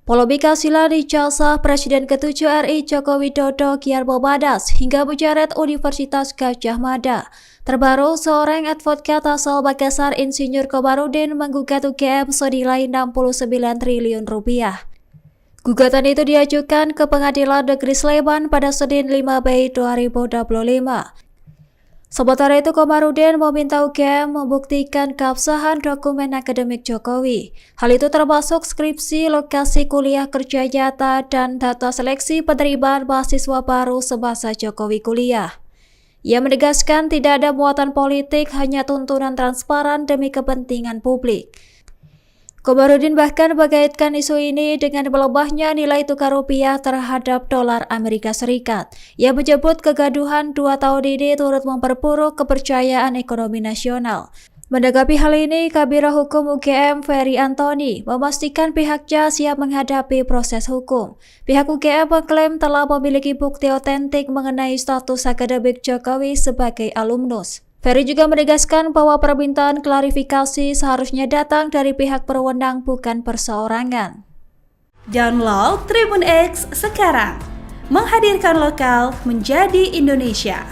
Polemik hasilan ijazah Presiden ke-7 RI Joko Widodo kian memanas hingga menyeret Universitas Gadjah Mada. Terbaru, seorang advokat asal Makassar Insinyur Komarudin menggugat UGM senilai 69 triliun rupiah. Gugatan itu diajukan ke Pengadilan Negeri Sleman pada Senin 5 Mei 2025. Sementara itu, Komarudin meminta UGM membuktikan keabsahan dokumen akademik Jokowi. Hal itu termasuk skripsi, lokasi kuliah kerja nyata, dan data seleksi penerimaan mahasiswa baru semasa Jokowi kuliah. Ia menegaskan tidak ada muatan politik, hanya tuntunan transparan demi kepentingan publik. Komarudin bahkan mengaitkan isu ini dengan melemahnya nilai tukar rupiah terhadap dolar Amerika Serikat. Ia menyebut kegaduhan 2 tahun ini turut memperburuk kepercayaan ekonomi nasional. Menanggapi hal ini, Kabiro Hukum UGM Ferry Antoni memastikan pihaknya siap menghadapi proses hukum. Pihak UGM mengklaim telah memiliki bukti otentik mengenai status akademik Jokowi sebagai alumnus. Ferry juga menegaskan bahwa permintaan klarifikasi seharusnya datang dari pihak berwenang, bukan perseorangan. Download Tribun X sekarang, menghadirkan lokal menjadi Indonesia.